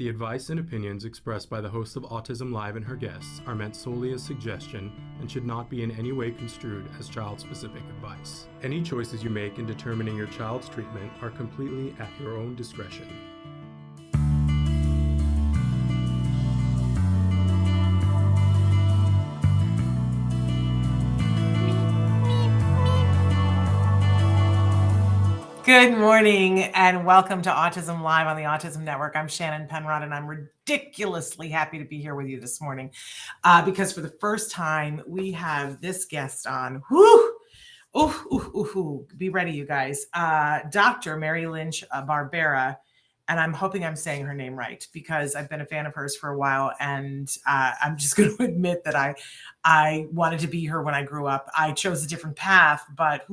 The advice and opinions expressed by the host of Autism Live and her guests are meant solely as suggestion and should not be in any way construed as child-specific advice. Any choices you make in determining your child's treatment are completely at your own discretion. Good morning and welcome to Autism Live on the Autism Network. I'm Shannon Penrod and I'm ridiculously happy to be here with you this morning because for the first time we have this guest on. Be ready, you guys. Dr. Mary Lynch Barbera, and I'm hoping I'm saying her name right because I've been a fan of hers for a while, and I'm just going to admit that I wanted to be her when I grew up. I chose a different path, but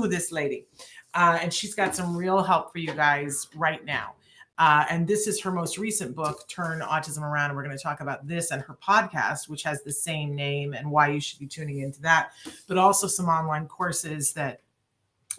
this lady. And she's got some real help for you guys right now. And this is her most recent book, Turn Autism Around. And we're going to talk about this and her podcast, which has the same name, and why you should be tuning into that, but also some online courses that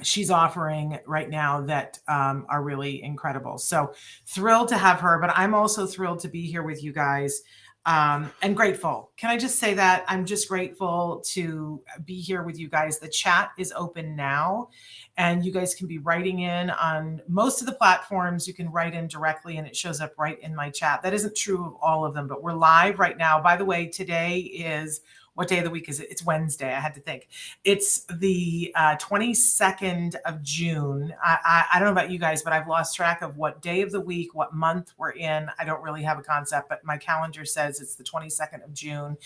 she's offering right now that are really incredible. So thrilled to have her, but I'm also thrilled to be here with you guys. And grateful. Can I just say that? I'm just grateful to be here with you guys. The chat is open now, and you guys can be writing in on most of the platforms. You can write in directly and it shows up right in my chat. That isn't true of all of them, but we're live right now. By the way, today is, what day of the week is it? It's Wednesday. I had to think. It's the 22nd of June. I don't know about you guys, but I've lost track of what day of the week, what month we're in. I don't really have a concept, but my calendar says it's the 22nd of June.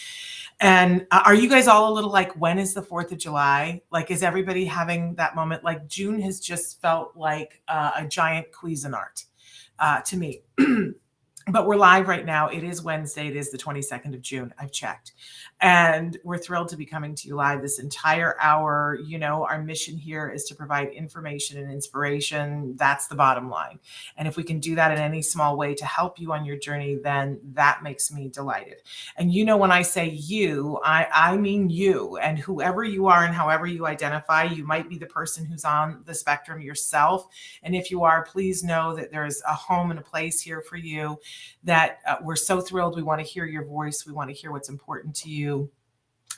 And are you guys all a little like, when is the 4th of July? Like, is everybody having that moment? Like, June has just felt like a giant Cuisinart to me. But we're live right now. It is Wednesday. It is the 22nd of June. I've checked. And we're thrilled to be coming to you live this entire hour. You know, our mission here is to provide information and inspiration. That's the bottom line. And if we can do that in any small way to help you on your journey, then that makes me delighted. And you know, when I say you, I mean you. And whoever you are and however you identify, you might be the person who's on the spectrum yourself. And if you are, please know that there's a home and a place here for you. That we're so thrilled. We want to hear your voice. We want to hear what's important to you.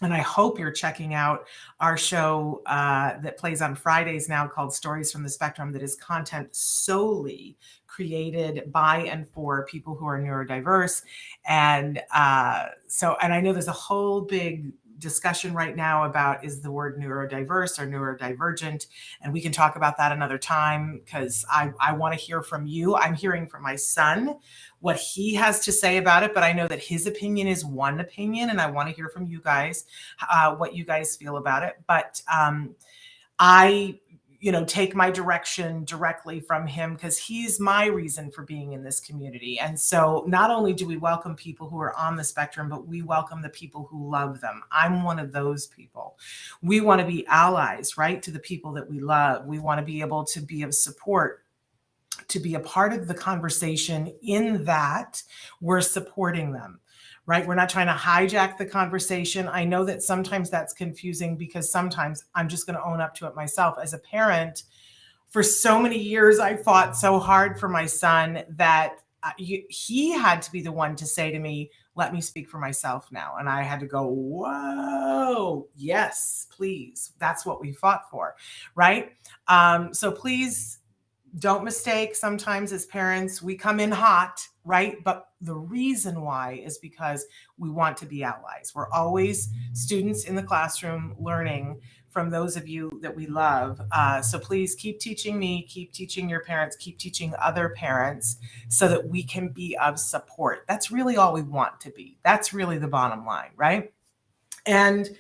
And I hope you're checking out our show that plays on Fridays now called Stories from the Spectrum, that is content solely created by and for people who are neurodiverse. And and I know there's a whole big discussion right now about, is the word neurodiverse or neurodivergent? And we can talk about that another time, because I want to hear from you. I'm hearing from my son what he has to say about it, but I know that his opinion is one opinion, and I want to hear from you guys what you guys feel about it. But I take my direction directly from him, because he's my reason for being in this community. And so not only do we welcome people who are on the spectrum, but we welcome the people who love them. I'm one of those people. We want to be allies, right, to the people that we love. We want to be able to be of support, to be a part of the conversation, in that we're supporting them. Right? We're not trying to hijack the conversation. I know that sometimes that's confusing, because sometimes I'm just going to own up to it myself. As a parent, for so many years, I fought so hard for my son that he had to be the one to say to me, let me speak for myself now. And I had to go, whoa, yes, please. That's what we fought for. Right? So please, don't mistake, sometimes as parents, we come in hot, right? But the reason why is because we want to be allies. We're always students in the classroom learning from those of you that we love. So please keep teaching me, keep teaching your parents, keep teaching other parents, so that we can be of support. That's really all we want to be. That's really the bottom line, right? And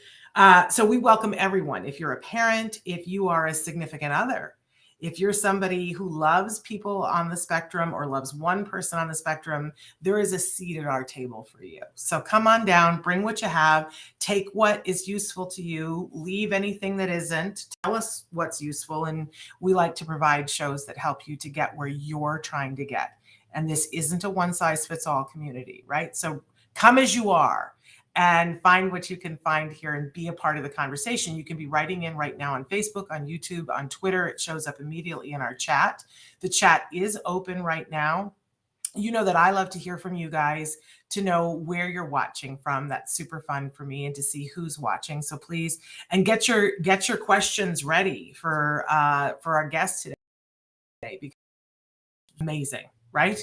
so we welcome everyone. If you're a parent, if you are a significant other, if you're somebody who loves people on the spectrum or loves one person on the spectrum, there is a seat at our table for you. So come on down, bring what you have, take what is useful to you, leave anything that isn't, tell us what's useful. And we like to provide shows that help you to get where you're trying to get. And this isn't a one size fits all community, right? So come as you are. And find what you can find here and be a part of the conversation. You can be writing in right now on Facebook, on YouTube, on Twitter. It shows up immediately in our chat. The chat is open right now. You know that I love to hear from you guys, to know where you're watching from. That's super fun for me, and to see who's watching. So please, and get your questions ready for our guest today, because it's amazing, right?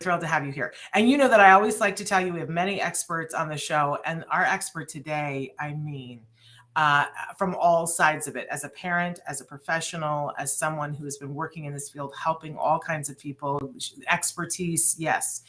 Thrilled to have you here. And you know that I always like to tell you we have many experts on the show, and our expert today, I mean, from all sides of it, as a parent, as a professional, as someone who has been working in this field, helping all kinds of people. Expertise, yes,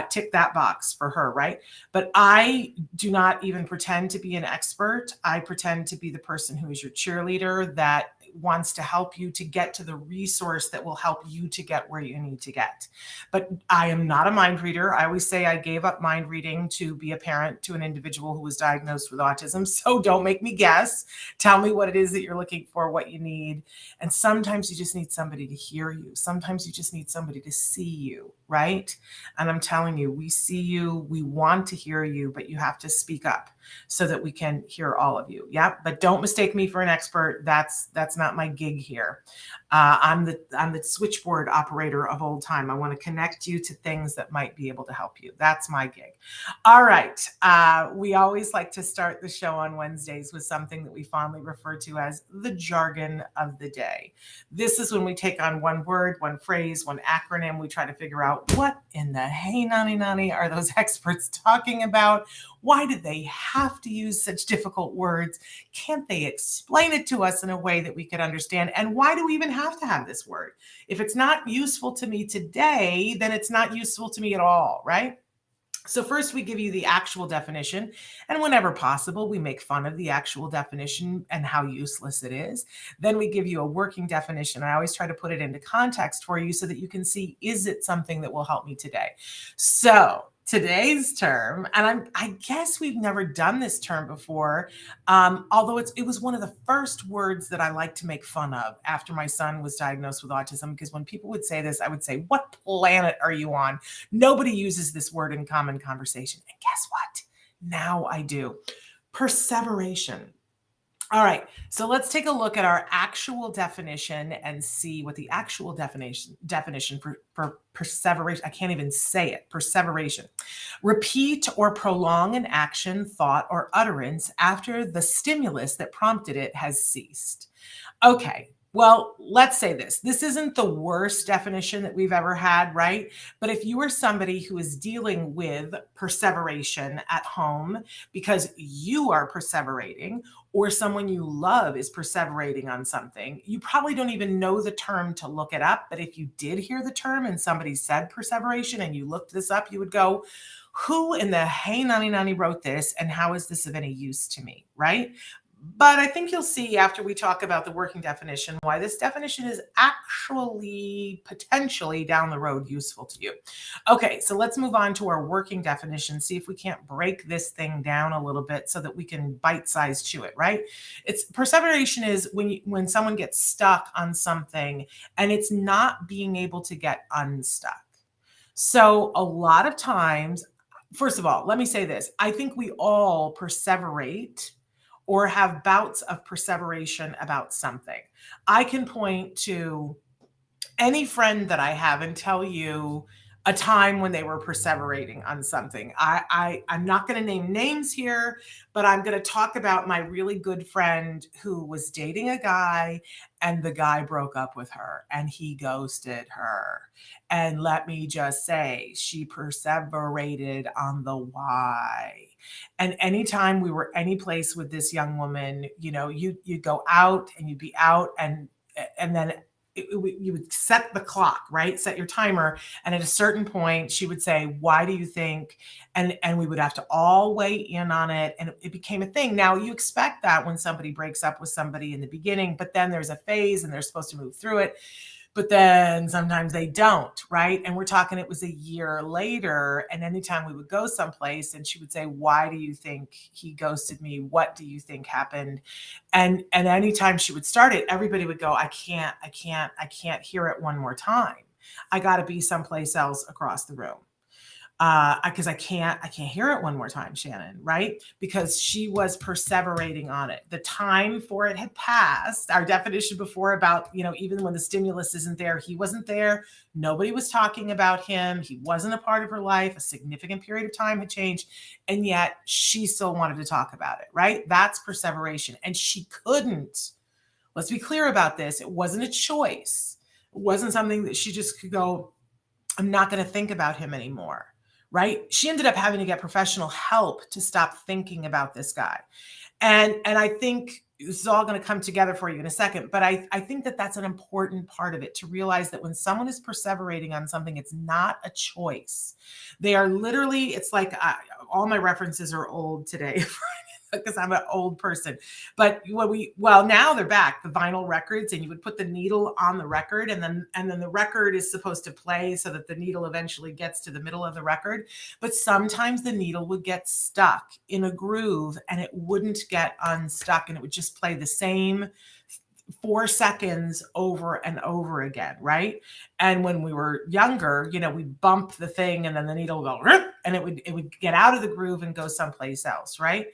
tick that box for her, right? But I do not even pretend to be an expert. I pretend to be the person who is your cheerleader, that wants to help you to get to the resource that will help you to get where you need to get. But I am not a mind reader. I always say I gave up mind reading to be a parent to an individual who was diagnosed with autism. So don't make me guess. Tell me what it is that you're looking for, what you need. And sometimes you just need somebody to hear you. Sometimes you just need somebody to see you, right? And I'm telling you, we see you, we want to hear you, but you have to speak up so that we can hear all of you. Yeah, but don't mistake me for an expert. That's not my gig here. I'm the switchboard operator of old time. I want to connect you to things that might be able to help you. That's my gig. All right. We always like to start the show on Wednesdays with something that we fondly refer to as the jargon of the day. This is when we take on one word, one phrase, one acronym. We try to figure out what in the hey nanny nanny are those experts talking about? Why did they have to use such difficult words? Can't they explain it to us in a way that we could understand? And why do we even have to have this word? If it's not useful to me today, then it's not useful to me at all, right? So first we give you the actual definition, and whenever possible, we make fun of the actual definition and how useless it is. Then we give you a working definition. I always try to put it into context for you so that you can see, is it something that will help me today? So today's term, and I guess we've never done this term before, although it was one of the first words that I like to make fun of after my son was diagnosed with autism, because when people would say this, I would say, what planet are you on? Nobody uses this word in common conversation. And guess what? Now I do. Perseveration. All right, so let's take a look at our actual definition and see what the actual definition for perseveration, I can't even say it, perseveration. Repeat or prolong an action, thought, or utterance after the stimulus that prompted it has ceased. Okay, well, let's say this. This isn't the worst definition that we've ever had, right? But if you are somebody who is dealing with perseveration at home because you are perseverating, or someone you love is perseverating on something, you probably don't even know the term to look it up. But if you did hear the term and somebody said perseveration and you looked this up, you would go, who in the hey nanny nanny wrote this, and how is this of any use to me, right? But I think you'll see after we talk about the working definition why this definition is actually potentially down the road useful to you. Okay, so let's move on to our working definition, see if we can't break this thing down a little bit so that we can bite-size chew it, right? It's perseveration is when someone gets stuck on something and it's not being able to get unstuck. So a lot of times, first of all, let me say this. I think we all perseverate or have bouts of perseveration about something. I can point to any friend that I have and tell you a time when they were perseverating on something. I'm not going to name names here, but I'm going to talk about my really good friend who was dating a guy, and the guy broke up with her and he ghosted her. And let me just say, she perseverated on the why. And anytime we were any place with this young woman, you'd go out and you'd be out, and then you would set the clock, right? Set your timer. And at a certain point, she would say, why do you think? And we would have to all weigh in on it. And it became a thing. Now you expect that when somebody breaks up with somebody in the beginning, but then there's a phase and they're supposed to move through it. But then sometimes they don't, right? And we're talking, it was a year later. And anytime we would go someplace and she would say, why do you think he ghosted me? What do you think happened? And anytime she would start it, everybody would go, I can't hear it one more time. I got to be someplace else across the room. because I can't hear it one more time, Shannon, right? Because she was perseverating on it. The time for it had passed. Our definition before about, even when the stimulus isn't there, he wasn't there. Nobody was talking about him. He wasn't a part of her life. A significant period of time had changed. And yet she still wanted to talk about it, right? That's perseveration. And she couldn't. Let's be clear about this. It wasn't a choice. It wasn't something that she just could go, I'm not going to think about him anymore. Right? She ended up having to get professional help to stop thinking about this guy. And I think this is all going to come together for you in a second, but I think that that's an important part of it, to realize that when someone is perseverating on something, it's not a choice. They are literally, it's like all my references are old today because I'm an old person. But now they're back, the vinyl records, and you would put the needle on the record, and then the record is supposed to play so that the needle eventually gets to the middle of the record. But sometimes the needle would get stuck in a groove and it wouldn't get unstuck, and it would just play the same 4 seconds over and over again, right? And when we were younger, we'd bump the thing and then the needle would go, rip, and it would get out of the groove and go someplace else, right?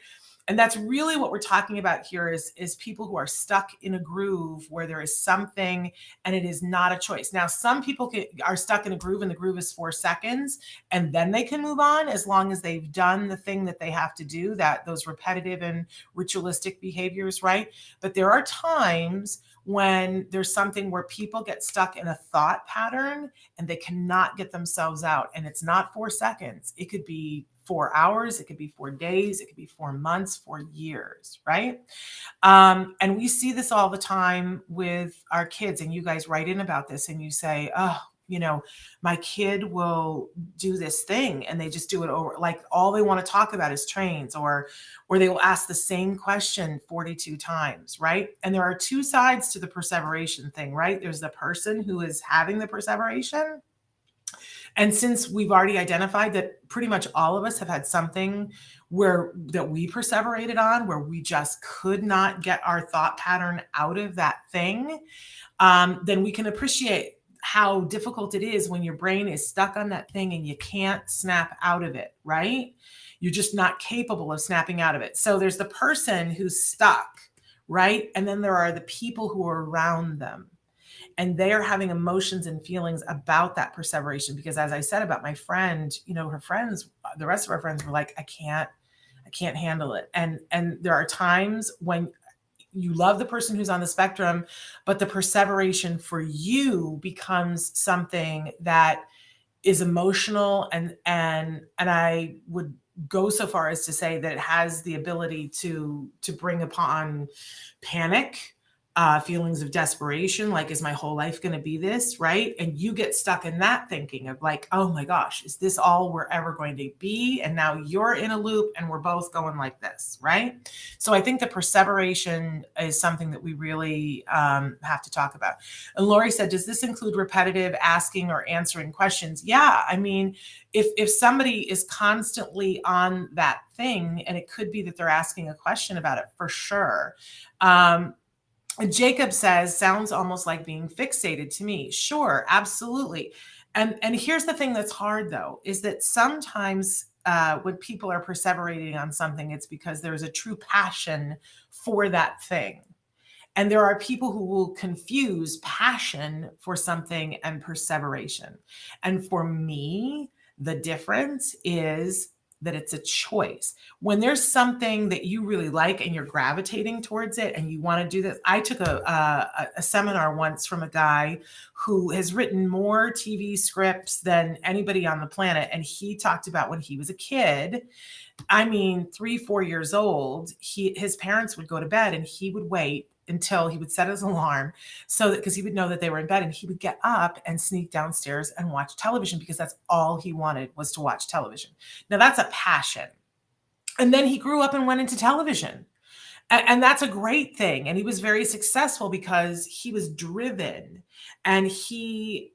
And that's really what we're talking about here is people who are stuck in a groove where there is something and it is not a choice. Now, some people are stuck in a groove and the groove is 4 seconds and then they can move on as long as they've done the thing that they have to do, those repetitive and ritualistic behaviors, right? But there are times when there's something where people get stuck in a thought pattern and they cannot get themselves out. And it's not 4 seconds. It could be 4 hours, it could be 4 days, it could be 4 months, 4 years, right? And we see this all the time with our kids, and you guys write in about this and you say, oh, my kid will do this thing and they just do it over, like all they want to talk about is trains, or they will ask the same question 42 times, right? And there are 2 sides to the perseveration thing, right? There's the person who is having the perseveration. And since we've already identified that pretty much all of us have had something that we perseverated on, where we just could not get our thought pattern out of that thing, then we can appreciate how difficult it is when your brain is stuck on that thing and you can't snap out of it, right? You're just not capable of snapping out of it. So there's the person who's stuck, right? And then there are the people who are around them. And they are having emotions and feelings about that perseveration. Because as I said about my friend, her friends, the rest of our friends were like, I can't handle it. And there are times when you love the person who's on the spectrum, but the perseveration for you becomes something that is emotional. And I would go so far as to say that it has the ability to bring upon panic, feelings of desperation, like, is my whole life going to be this, right? And you get stuck in that thinking of like, oh my gosh, is this all we're ever going to be? And now you're in a loop and we're both going like this, right? So I think the perseveration is something that we really have to talk about. And Lori said, does this include repetitive asking or answering questions? Yeah, I mean, if somebody is constantly on that thing, and it could be that they're asking a question about it, for sure. Jacob says, sounds almost like being fixated to me. Sure, absolutely. And here's the thing that's hard, though, is that sometimes when people are perseverating on something, it's because there's a true passion for that thing. And there are people who will confuse passion for something and perseveration. And for me, the difference is that it's a choice. When there's something that you really like and you're gravitating towards it and you want to do this. I took a seminar once from a guy who has written more TV scripts than anybody on the planet. And he talked about when he was a kid, 3-4 years old, his parents would go to bed and he would wait until he would set his alarm, so that, because he would know that they were in bed, and he would get up and sneak downstairs and watch television, because that's all he wanted was to watch television. Now that's a passion. And then he grew up and went into television, and that's a great thing. And he was very successful because he was driven. And he,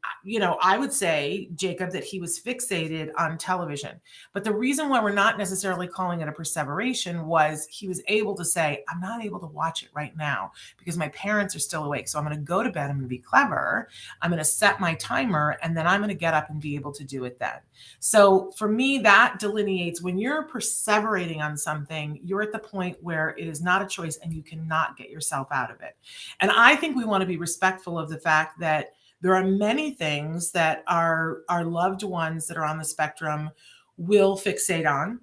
I would say, Jacob, that he was fixated on television. But the reason why we're not necessarily calling it a perseveration was he was able to say, I'm not able to watch it right now because my parents are still awake. So I'm going to go to bed. I'm going to be clever. I'm going to set my timer, and then I'm going to get up and be able to do it then. So for me, that delineates when you're perseverating on something, you're at the point where it is not a choice and you cannot get yourself out of it. And I think we want to be respectful of the fact that there are many things that our loved ones that are on the spectrum will fixate on,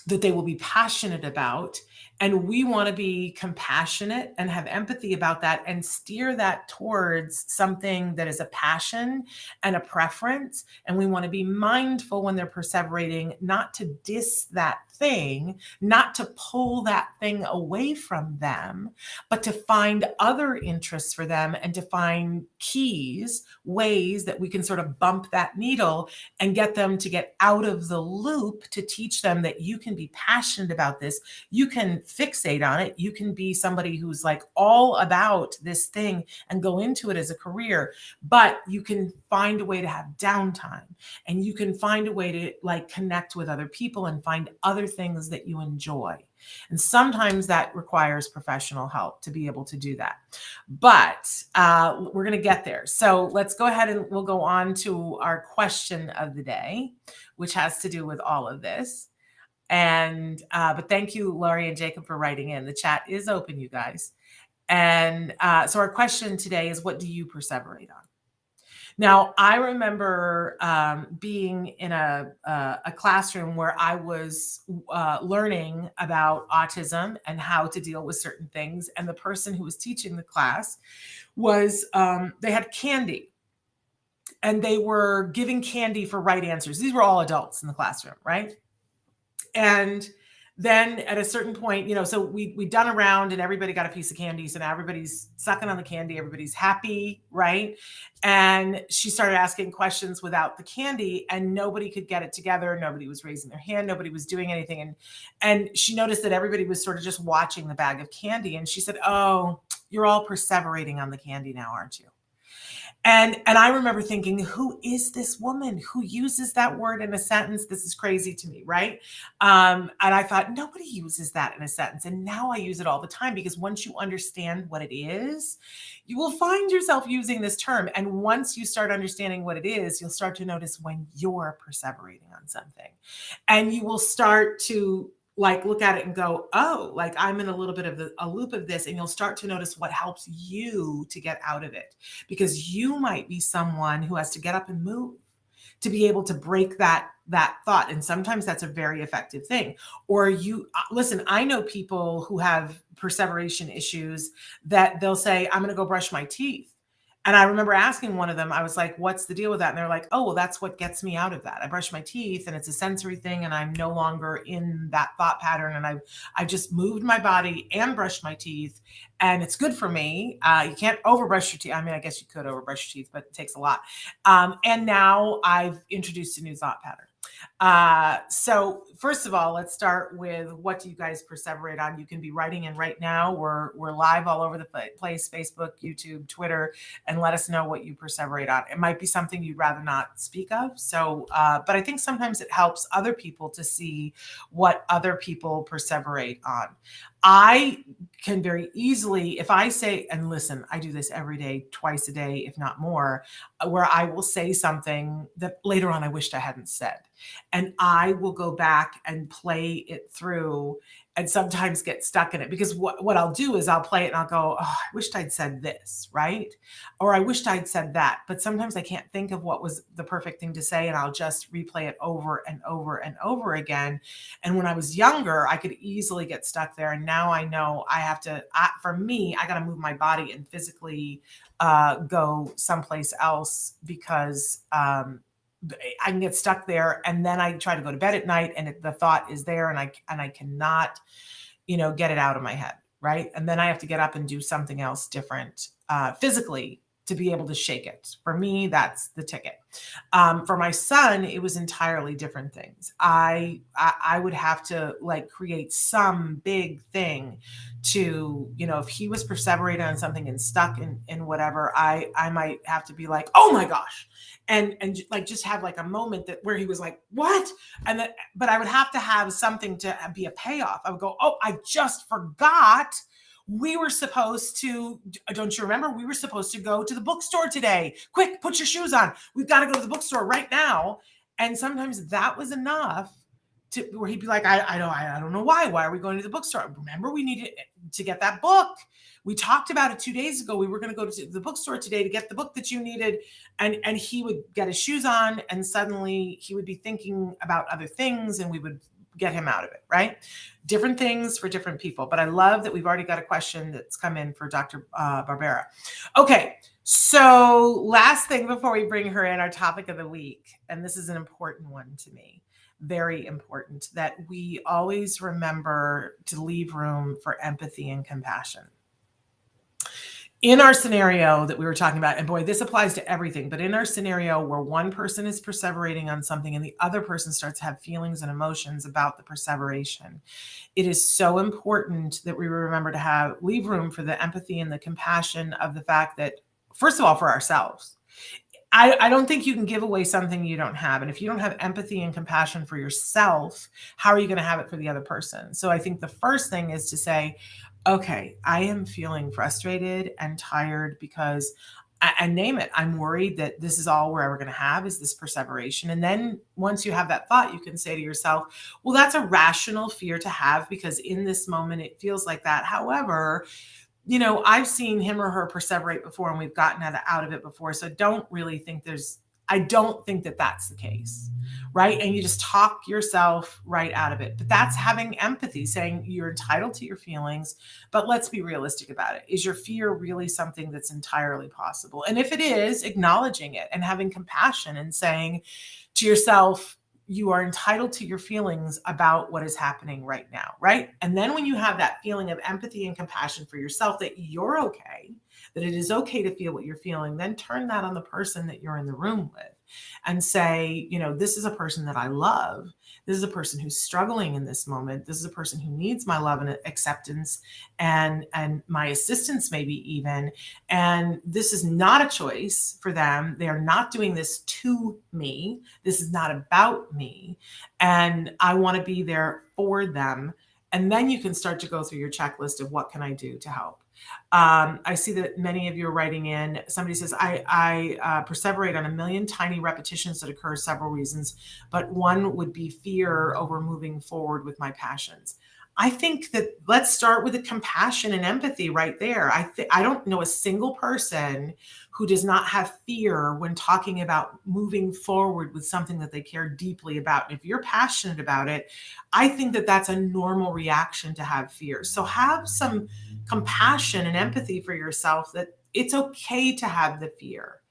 that they will be passionate about. And we want to be compassionate and have empathy about that and steer that towards something that is a passion and a preference. And we want to be mindful when they're perseverating, not to diss that thing, not to pull that thing away from them, but to find other interests for them and to find keys, ways that we can sort of bump that needle and get them to get out of the loop, to teach them that you can be passionate about this. You can fixate on it. You can be somebody who's like all about this thing and go into it as a career, but you can find a way to have downtime, and you can find a way to like connect with other people and find other things that you enjoy. And sometimes that requires professional help to be able to do that. But we're going to get there. So let's go ahead and we'll go on to our question of the day, which has to do with all of this. And but thank you, Laurie and Jacob, for writing in. The chat is open, you guys. And so our question today is, what do you perseverate on? Now, I remember being in a classroom where I was learning about autism and how to deal with certain things. And the person who was teaching the class was, they had candy. And they were giving candy for right answers. These were all adults in the classroom, right? And then at a certain point, so we'd done a round and everybody got a piece of candy. So now everybody's sucking on the candy. Everybody's happy, right? And she started asking questions without the candy and nobody could get it together. Nobody was raising their hand. Nobody was doing anything. And she noticed that everybody was sort of just watching the bag of candy. And she said, oh, you're all perseverating on the candy now, aren't you? And I remember thinking, who is this woman who uses that word in a sentence? This is crazy to me, right? And I thought, nobody uses that in a sentence. And now I use it all the time, because once you understand what it is, you will find yourself using this term. And once you start understanding what it is, you'll start to notice when you're perseverating on something. And you will start to like look at it and go, oh, like I'm in a little bit of a loop of this, and you'll start to notice what helps you to get out of it, because you might be someone who has to get up and move to be able to break that thought. And sometimes that's a very effective thing. Or you listen, I know people who have perseveration issues that they'll say, I'm going to go brush my teeth. And I remember asking one of them, I was like, what's the deal with that? And they're like, oh, well, that's what gets me out of that. I brush my teeth and it's a sensory thing and I'm no longer in that thought pattern. And I just moved my body and brushed my teeth and it's good for me. You can't overbrush your teeth. I mean, I guess you could overbrush your teeth, but it takes a lot. And now I've introduced a new thought pattern. So first of all, let's start with, what do you guys perseverate on? You can be writing in right now. We're live all over the place, Facebook, YouTube, Twitter, and let us know what you perseverate on. It might be something you'd rather not speak of. So, but I think sometimes it helps other people to see what other people perseverate on. I can very easily, if I say, and listen, I do this every day, twice a day, if not more, where I will say something that later on I wished I hadn't said. And I will go back and play it through and sometimes get stuck in it, because what I'll do is I'll play it and I'll go, oh, I wished I'd said this, right? Or I wished I'd said that. But sometimes I can't think of what was the perfect thing to say, and I'll just replay it over and over and over again. And when I was younger, I could easily get stuck there. And now I know I have to, for me, I got to move my body and physically go someplace else, because I can get stuck there, and then I try to go to bed at night and the thought is there and I cannot, get it out of my head. Right. And then I have to get up and do something else different physically to be able to shake it. For me, that's the ticket. For my son, it was entirely different things. I would have to like create some big thing to, you know, if he was perseverating on something and stuck in whatever, I might have to be like, oh my gosh. And like just have like a moment that where he was like, what? And then, but I would have to have something to be a payoff. I would go, oh, I just forgot. We were supposed to, don't you remember? We were supposed to go to the bookstore today. Quick, put your shoes on. We've got to go to the bookstore right now. And sometimes that was enough to where he'd be like, I don't know why. Why are we going to the bookstore? Remember, we needed to get that book. We talked about it 2 days ago. We were going to go to the bookstore today to get the book that you needed. And he would get his shoes on and suddenly he would be thinking about other things and we would get him out of it, right? Different things for different people. But I love that we've already got a question that's come in for Dr. Barbera. Okay, so last thing before we bring her in, our topic of the week, and this is an important one to me, very important, that we always remember to leave room for empathy and compassion. In our scenario that we were talking about, and boy, this applies to everything, but in our scenario where one person is perseverating on something and the other person starts to have feelings and emotions about the perseveration, it is so important that we remember to leave room for the empathy and the compassion of the fact that, first of all, for ourselves. I don't think you can give away something you don't have. And if you don't have empathy and compassion for yourself, how are you going to have it for the other person? So I think the first thing is to say, okay, I am feeling frustrated and tired because, and name it, I'm worried that this is all we're ever going to have is this perseveration. And then once you have that thought, you can say to yourself, well, that's a rational fear to have because in this moment, it feels like that. However, you know, I've seen him or her perseverate before and we've gotten out of it before. So I don't think that that's the case, right? And you just talk yourself right out of it. But that's having empathy, saying you're entitled to your feelings, but let's be realistic about it. Is your fear really something that's entirely possible? And if it is, acknowledging it and having compassion and saying to yourself, you are entitled to your feelings about what is happening right now, right? And then when you have that feeling of empathy and compassion for yourself, that you're okay, that it is okay to feel what you're feeling, then turn that on the person that you're in the room with and say, you know, this is a person that I love. This is a person who's struggling in this moment. This is a person who needs my love and acceptance and my assistance maybe even. And this is not a choice for them. They are not doing this to me. This is not about me. And I want to be there for them. And then you can start to go through your checklist of what can I do to help. I see that many of you are writing in. Somebody says, I perseverate on a million tiny repetitions that occur several reasons, but one would be fear over moving forward with my passions. I think that let's start with the compassion and empathy right there. I don't know a single person who does not have fear when talking about moving forward with something that they care deeply about. And if you're passionate about it, I think that that's a normal reaction to have fear. So have some compassion and empathy for yourself that it's okay to have the fear.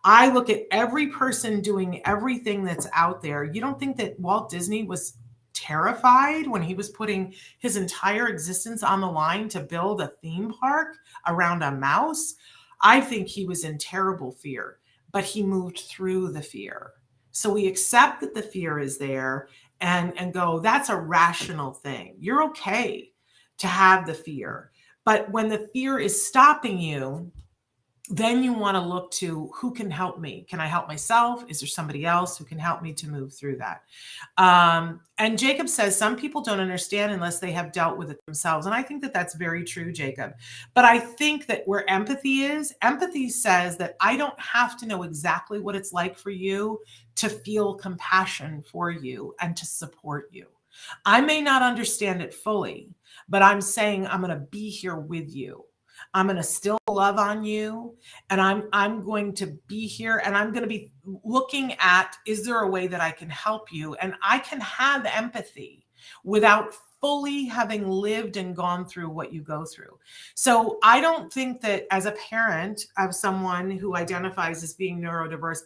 I look at every person doing everything that's out there. You don't think that Walt Disney was terrified when he was putting his entire existence on the line to build a theme park around a mouse? I think he was in terrible fear, but he moved through the fear. So we accept that the fear is there and go, that's a rational thing. You're okay to have the fear. But when the fear is stopping you, then you want to look to who can help me. Can I help myself? Is there somebody else who can help me to move through that? And Jacob says some people don't understand unless they have dealt with it themselves. And I think that that's very true, Jacob. But I think that where empathy says that I don't have to know exactly what it's like for you to feel compassion for you and to support you. I may not understand it fully, but I'm saying I'm going to be here with you. I'm going to still love on you, and I'm going to be here, and I'm going to be looking at, is there a way that I can help you? And I can have empathy without fully having lived and gone through what you go through. So I don't think that as a parent of someone who identifies as being neurodiverse,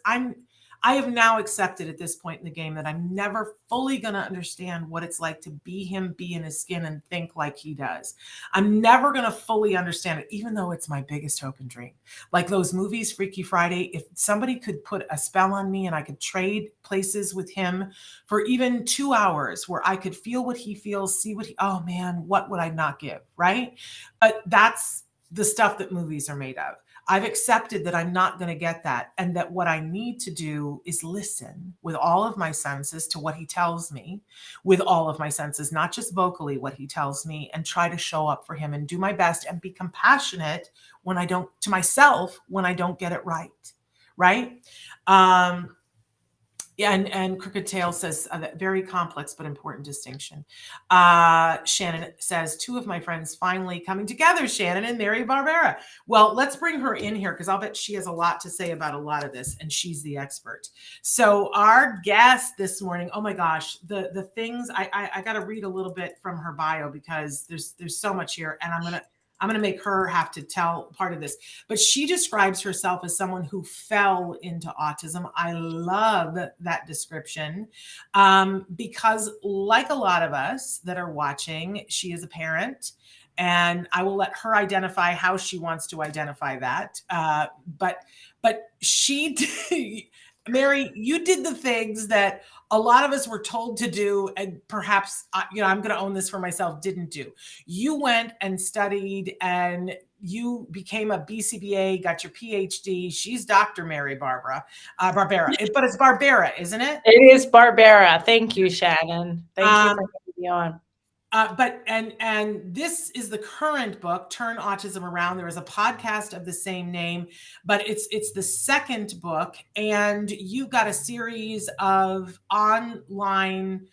I have now accepted at this point in the game that I'm never fully going to understand what it's like to be him, be in his skin, and think like he does. I'm never going to fully understand it, even though it's my biggest hope and dream. Like those movies, Freaky Friday, if somebody could put a spell on me and I could trade places with him for even 2 hours where I could feel what he feels, see what he, oh man, what would I not give, right? But that's the stuff that movies are made of. I've accepted that I'm not going to get that, and that what I need to do is listen with all of my senses to what he tells me, with all of my senses, not just vocally what he tells me, and try to show up for him and do my best and be compassionate when I don't, to myself, when I don't get it right. Right? Yeah, and Crooked Tail says that very complex but important distinction. Shannon says, 2 of my friends finally coming together, Shannon and Mary Barbera. Well, let's bring her in here because I'll bet she has a lot to say about a lot of this, and she's the expert. So our guest this morning, oh my gosh, the things, I got to read a little bit from her bio because there's so much here, and I'm gonna make her have to tell part of this. But she describes herself as someone who fell into autism. I love that description because, like a lot of us that are watching, she is a parent. And I will let her identify how she wants to identify that. But she, Mary, you did the things that a lot of us were told to do, and perhaps, I'm going to own this for myself, didn't do. You went and studied, and you became a BCBA, got your PhD. She's Dr. Mary Barbera, but it's Barbera, isn't it? It is Barbera. Thank you, Shannon. Thank you for having me on. And this is the current book, Turn Autism Around. There is a podcast of the same name, but it's the second book, and you've got a series of online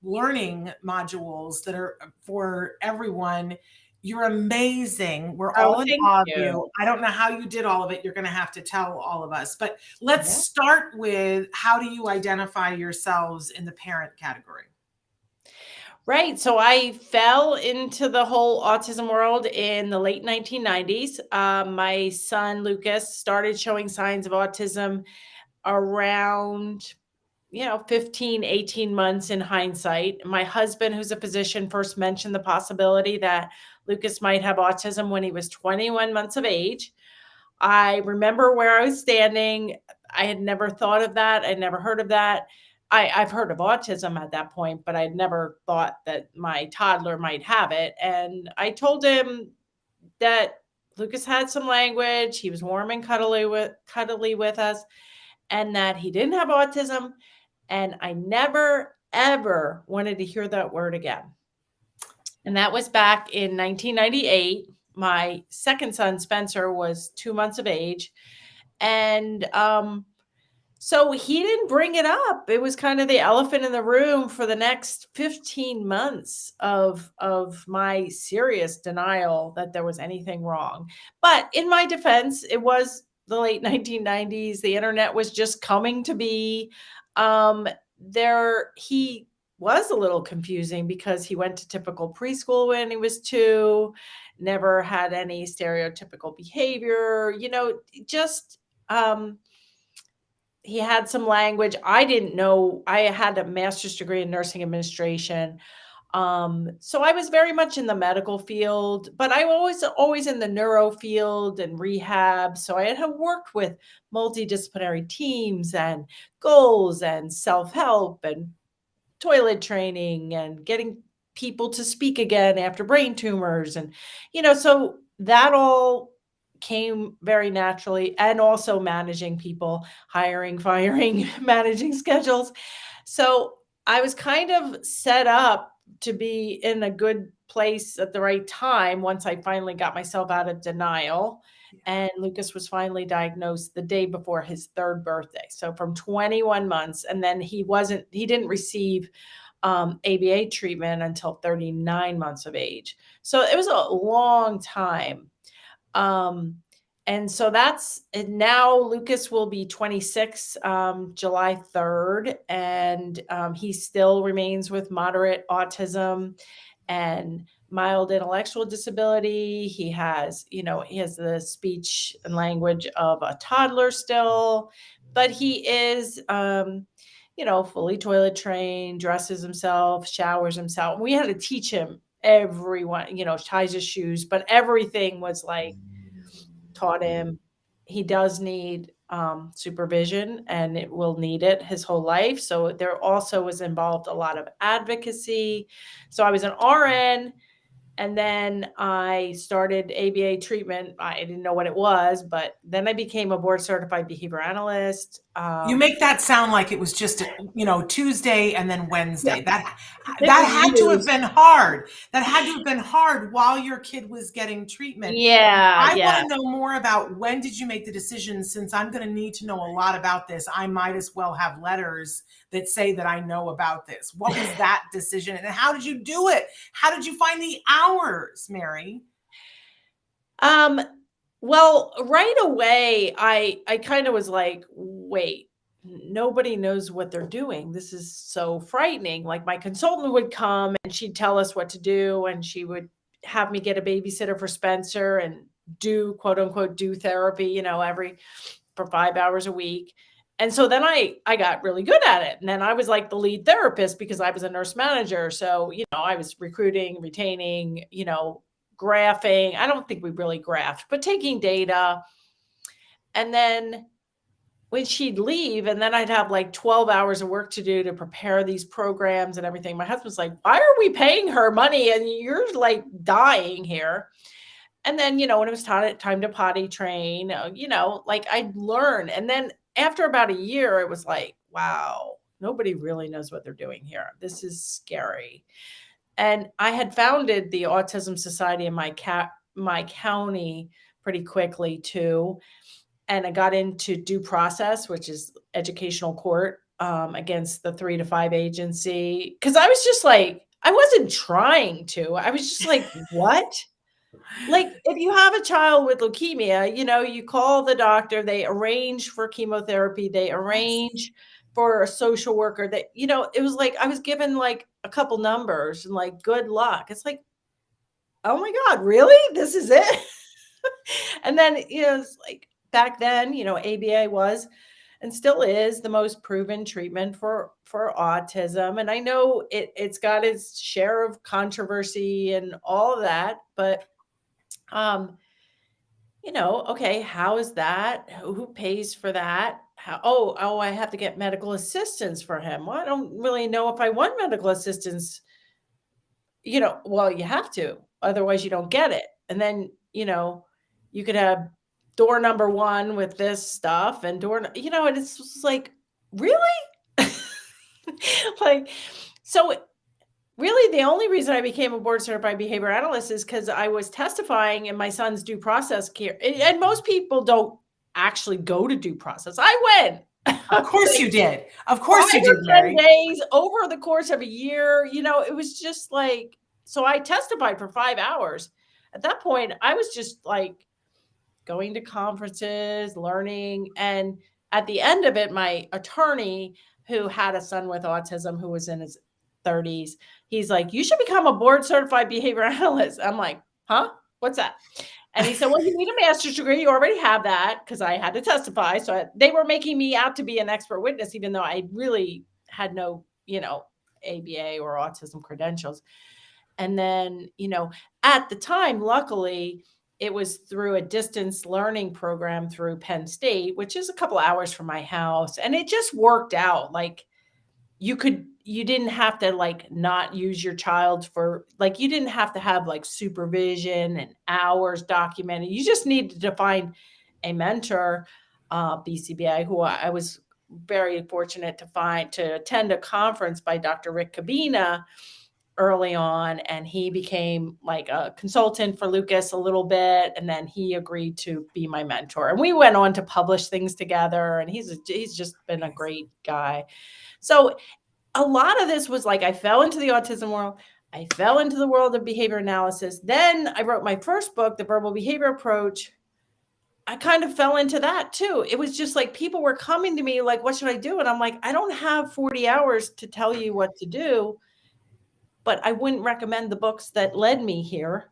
learning modules that are for everyone. You're amazing. We're all in awe of you. I don't know how you did all of it. You're going to have to tell all of us, but let's start with, how do you identify yourselves in the parent category? Right. So I fell into the whole autism world in the late 1990s. My son, Lucas, started showing signs of autism around, 15, 18 months in hindsight. My husband, who's a physician, first mentioned the possibility that Lucas might have autism when he was 21 months of age. I remember where I was standing. I had never thought of that. I'd never heard of that. I've heard of autism at that point, but I'd never thought that my toddler might have it. And I told him that Lucas had some language. He was warm and cuddly with us, and that he didn't have autism. And I never, ever wanted to hear that word again. And that was back in 1998. My second son, Spencer, was 2 months of age. And so he didn't bring it up. It was kind of the elephant in the room for the next 15 months of my serious denial that there was anything wrong. But in my defense, it was the late 1990s. The internet was just coming to be. He was a little confusing because he went to typical preschool when he was 2, never had any stereotypical behavior, just he had some language. I didn't know. I had a master's degree in nursing administration. So I was very much in the medical field, but I was always in the neuro field and rehab. So I had worked with multidisciplinary teams and goals and self-help and toilet training and getting people to speak again after brain tumors. And, so that all came very naturally, and also managing people, hiring, firing, managing schedules. So I was kind of set up to be in a good place at the right time once I finally got myself out of denial. And Lucas was finally diagnosed the day before his 3rd birthday. So from 21 months, and then he didn't receive ABA treatment until 39 months of age. So it was a long time. And so now Lucas will be 26, July 3rd, and he still remains with moderate autism and mild intellectual disability. He has the speech and language of a toddler still, but he is, fully toilet trained, dresses himself, showers himself. We had to teach him everyone, ties his shoes, but everything was like taught him. He does need supervision, and it will need it his whole life. So there also was involved a lot of advocacy. So I was an RN, and then I started ABA treatment. I didn't know what it was, but then I became a board certified behavior analyst. You make that sound like it was just, Tuesday and then Wednesday. Yeah, That had to have been hard. That had to have been hard while your kid was getting treatment. I want to know more about, when did you make the decision? Since I'm going to need to know a lot about this, I might as well have letters that say that I know about this. What was that decision, and how did you do it? How did you find the hours, Mary? Well, right away, I kind of was like, wait, nobody knows what they're doing. This is so frightening. Like, my consultant would come and she'd tell us what to do, and she would have me get a babysitter for Spencer and do, quote unquote, do therapy, for 5 hours a week. And so then I got really good at it. And then I was like the lead therapist because I was a nurse manager. So, I was recruiting, retaining, graphing. I don't think we really graphed, but taking data. And then when she'd leave, and then I'd have like 12 hours of work to do to prepare these programs and everything. My husband's like, why are we paying her money and you're like dying here? And then, when it was time to potty train, like I'd learn. And then after about a year, it was like, wow, nobody really knows what they're doing here. This is scary. And I had founded the Autism Society in my county pretty quickly too. And I got into due process, which is educational court, against the 3 to 5 agency. Cause I was just like, I wasn't trying to, I was just like, what? Like, if you have a child with leukemia, you call the doctor, they arrange for chemotherapy, they arrange for a social worker, that, it was like, I was given like a couple numbers and like, good luck. It's like, oh my God, really? This is it? And then, it's like, back then, ABA was and still is the most proven treatment for autism. And I know it's got its share of controversy and all of that, but okay, how is that? Who pays for that? I have to get medical assistance for him. Well, I don't really know if I want medical assistance. Well, you have to, otherwise you don't get it. And then, you could have door number 1 with this stuff and and it's just like, really? Like, so really, the only reason I became a board certified behavior analyst is because I was testifying in my son's due process care. And most people don't actually go to due process. I went. Of course you did. Of course you did, 10 days over the course of a year. It was just like, so I testified for 5 hours. At that point, I was just like going to conferences, learning. And at the end of it, my attorney, who had a son with autism, who was in his 30s, he's like, you should become a board certified behavior analyst. I'm like, huh? What's that? And he said, well, you need a master's degree. You already have that, because I had to testify. So they were making me out to be an expert witness, even though I really had no, ABA or autism credentials. And then, at the time, luckily, it was through a distance learning program through Penn State, which is a couple hours from my house. And it just worked out. Like, you didn't have to like not use your child for, like, you didn't have to have like supervision and hours documented. You just needed to find a mentor, BCBA, who I was very fortunate to attend a conference by Dr. Rick Cabina early on. And he became like a consultant for Lucas a little bit. And then he agreed to be my mentor. And we went on to publish things together. And he's just been a great guy. So a lot of this was like, I fell into the autism world. I fell into the world of behavior analysis. Then I wrote my first book, The Verbal Behavior Approach. I kind of fell into that too. It was just like, people were coming to me like, what should I do? And I'm like, I don't have 40 hours to tell you what to do, but I wouldn't recommend the books that led me here.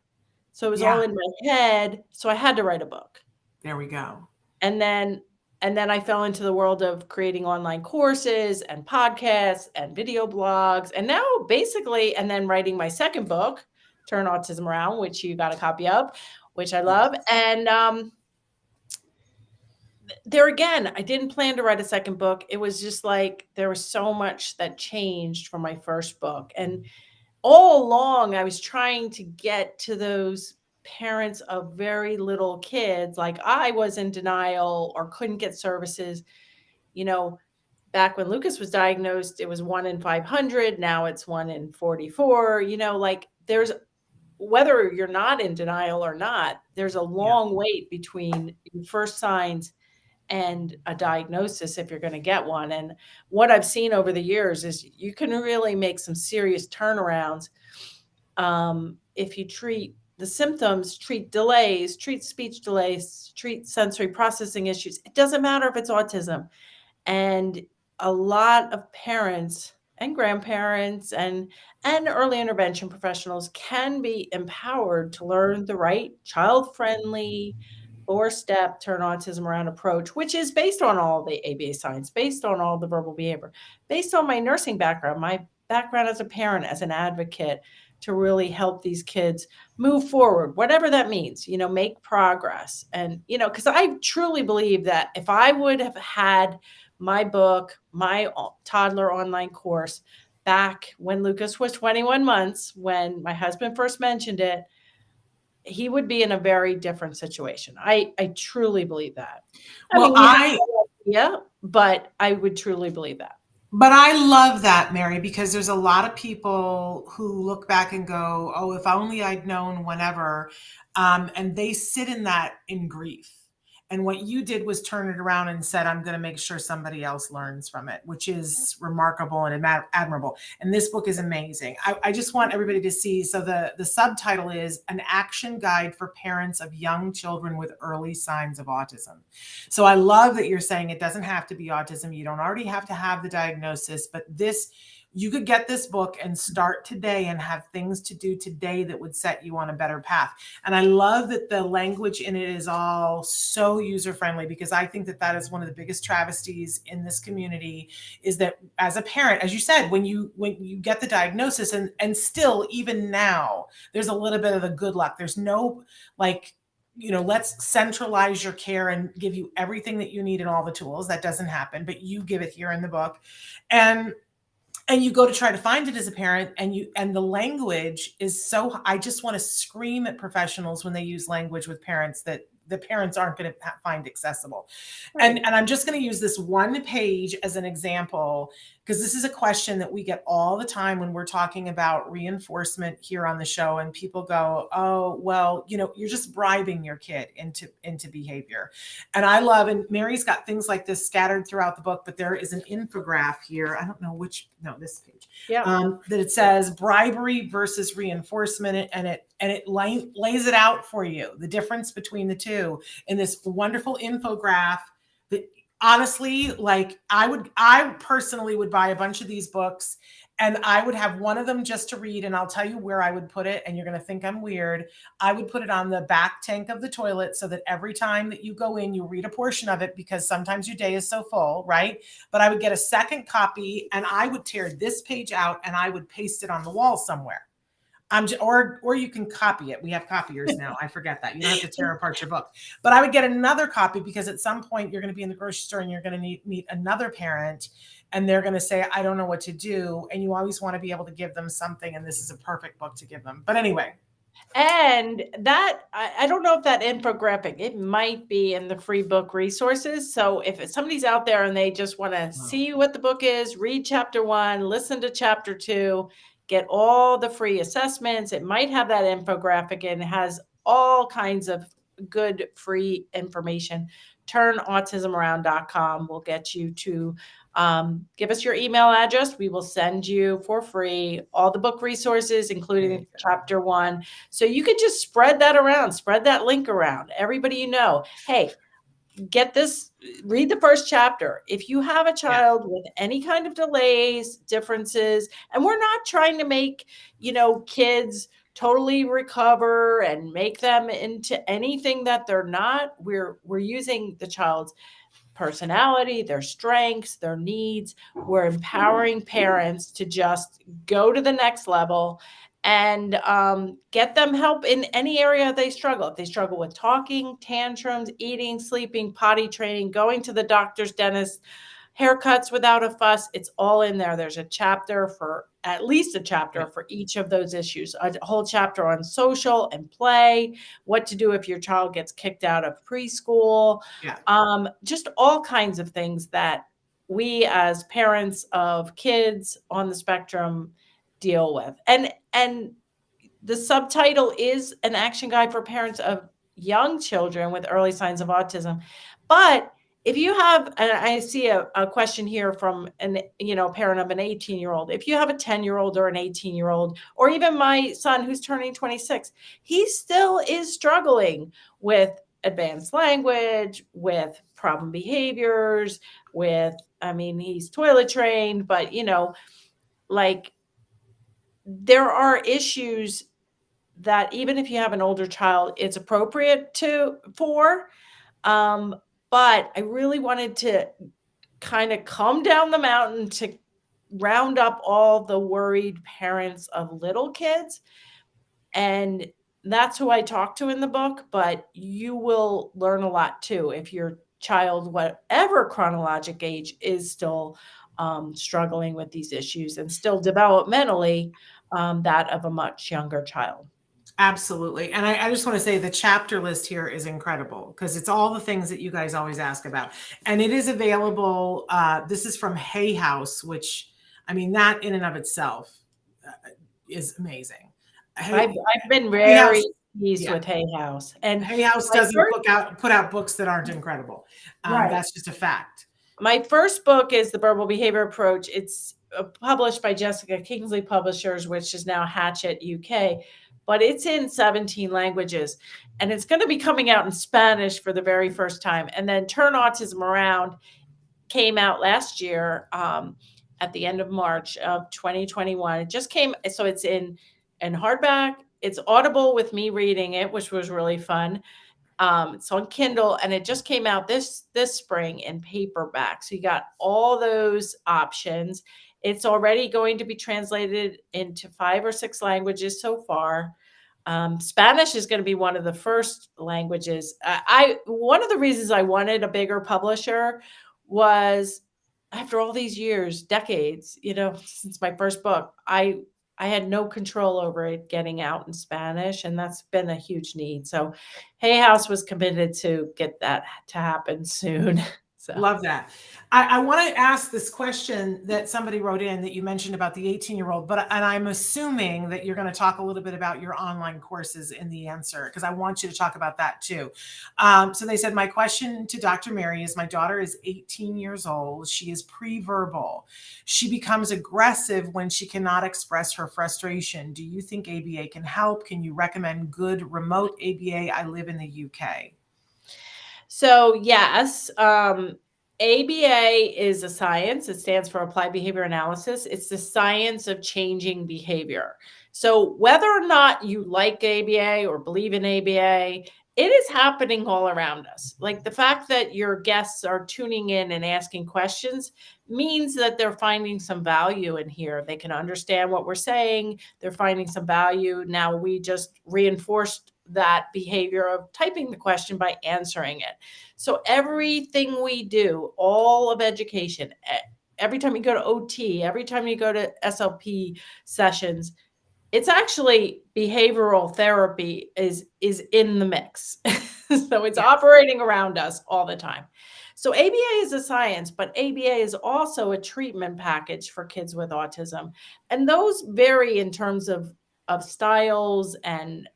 So it was all in my head. So I had to write a book. There we go. And then And then I fell into the world of creating online courses and podcasts and video blogs. And now basically, and then writing my second book, Turn Autism Around, which you got a copy of, which I love. And there again, I didn't plan to write a second book. It was just like there was so much that changed from my first book. And all along, I was trying to get to those parents of very little kids, like I was in denial or couldn't get services. You know, back when Lucas was diagnosed, it was 1 in 500. Now it's 1 in 44. Like there's, whether you're not in denial or not, there's a long wait between your first signs and a diagnosis if you're going to get one. And what I've seen over the years is you can really make some serious turnarounds if you treat the symptoms, treat delays, treat speech delays, treat sensory processing issues. It doesn't matter if it's autism. And a lot of parents and grandparents and early intervention professionals can be empowered to learn the right child-friendly 4-step Turn Autism Around approach, which is based on all the ABA science, based on all the verbal behavior, based on my nursing background, my background as a parent, as an advocate, to really help these kids move forward, whatever that means, make progress. And, because I truly believe that if I would have had my book, my toddler online course back when Lucas was 21 months, when my husband first mentioned it, he would be in a very different situation. I truly believe that. But I would truly believe that. But I love that, Mary, because there's a lot of people who look back and go, oh, if only I'd known whenever. And they sit in that in grief. And what you did was turn it around and said, I'm going to make sure somebody else learns from it, which is remarkable and admirable. And this book is amazing. I just want everybody to see. So the subtitle is An Action Guide for Parents of Young Children with Early Signs of Autism. So I love that you're saying it doesn't have to be autism. You don't already have to have the diagnosis, but you could get this book and start today and have things to do today that would set you on a better path. And I love that the language in it is all so user-friendly, because I think that is one of the biggest travesties in this community, is that as a parent, as you said, when you get the diagnosis, and still even now, there's a little bit of the good luck. There's no let's centralize your care and give you everything that you need and all the tools. That doesn't happen, but you give it here in the book. And you go to try to find it as a parent, and the language is so, I just want to scream at professionals when they use language with parents that the parents aren't going to find accessible. Right. And I'm just going to use this one page as an example, because this is a question that we get all the time when we're talking about reinforcement here on the show. And people go, oh, well, you're just bribing your kid into behavior. And I love, and Mary's got things like this scattered throughout the book, but there is an infographic here. I don't know this page. Yeah. That it says bribery versus reinforcement. And it lays it out for you, the difference between the two in this wonderful infographic that honestly, like I personally would buy a bunch of these books, and I would have one of them just to read. And I'll tell you where I would put it, and you're going to think I'm weird. I would put it on the back tank of the toilet, so that every time that you go in, you read a portion of it, because sometimes your day is so full, right? But I would get a second copy, and I would tear this page out and I would paste it on the wall somewhere. Or you can copy it. We have copiers now. I forget that. You don't have to tear apart your book. But I would get another copy, because at some point you're going to be in the grocery store and you're going to meet another parent, and they're going to say, I don't know what to do. And you always want to be able to give them something. And this is a perfect book to give them. But anyway. And that, I don't know if that infographic, it might be in the free book resources. So if somebody's out there and they just want to see what the book is, read chapter 1, listen to chapter 2, get all the free assessments. It might have that infographic, and it has all kinds of good free information. TurnAutismAround.com will get you to give us your email address. We will send you for free all the book resources, including chapter 1. So you can just spread that around, spread that link around. Everybody hey, get this, read the first chapter. If you have a child with any kind of delays, differences, and we're not trying to make, kids totally recover and make them into anything that they're not. We're using the child's personality, their strengths, their needs. We're empowering parents to just go to the next level and get them help in any area they struggle. If they struggle with talking, tantrums, eating, sleeping, potty training, going to the doctor's, dentist, haircuts without a fuss, it's all in there. There's a chapter for at least a chapter for each of those issues, a whole chapter on social and play, what to do if your child gets kicked out of preschool, just all kinds of things that we as parents of kids on the spectrum deal with. And the subtitle is an action guide for parents of young children with early signs of autism. But if you have, and I see a question here from an, parent of an 18-year-old, if you have a 10-year-old or an 18-year-old, or even my son who's turning 26, he still is struggling with advanced language, with problem behaviors, he's toilet trained, but there are issues that even if you have an older child, it's appropriate for. But I really wanted to kind of come down the mountain to round up all the worried parents of little kids. And that's who I talk to in the book, but you will learn a lot too if your child, whatever chronologic age, is still struggling with these issues and still developmentally that of a much younger child. Absolutely. And I just want to say the chapter list here is incredible because it's all the things that you guys always ask about. And it is available. This is from Hay House, which, that in and of itself is amazing. I've been very pleased with Hay House. And Hay House doesn't put out books that aren't incredible. Right. That's just a fact. My first book is The Verbal Behavior Approach. It's published by Jessica Kingsley Publishers, which is now Hatchet UK. But it's in 17 languages, and it's going to be coming out in Spanish for the very first time. And then Turn Autism Around came out last year at the end of March of 2021. It just came, so it's in hardback. It's Audible with me reading it, which was really fun. It's on Kindle, and it just came out this spring in paperback. So you got all those options. It's already going to be translated into 5 or 6 languages so far. Spanish is going to be one of the first languages. One of the reasons I wanted a bigger publisher was after all these years, decades, since my first book, I had no control over it getting out in Spanish, and that's been a huge need. So Hay House was committed to get that to happen soon. So. Love that. I want to ask this question that somebody wrote in that you mentioned about the 18-year-old, and I'm assuming that you're going to talk a little bit about your online courses in the answer, because I want you to talk about that too. So they said, my question to Dr. Mary is, my daughter is 18 years old. She is pre-verbal. She becomes aggressive when she cannot express her frustration. Do you think ABA can help? Can you recommend good remote ABA? I live in the UK. So yes, ABA is a science. It stands for Applied Behavior Analysis. It's the science of changing behavior. So whether or not you like ABA or believe in ABA, it is happening all around us. Like the fact that your guests are tuning in and asking questions means that they're finding some value in here. They can understand what we're saying. They're finding some value. Now we just reinforced that behavior of typing the question by answering it. So everything we do, all of education, every time you go to OT, every time you go to SLP sessions, it's actually behavioral therapy is in the mix. So it's operating around us all the time. So ABA is a science, but ABA is also a treatment package for kids with autism. And those vary in terms of styles and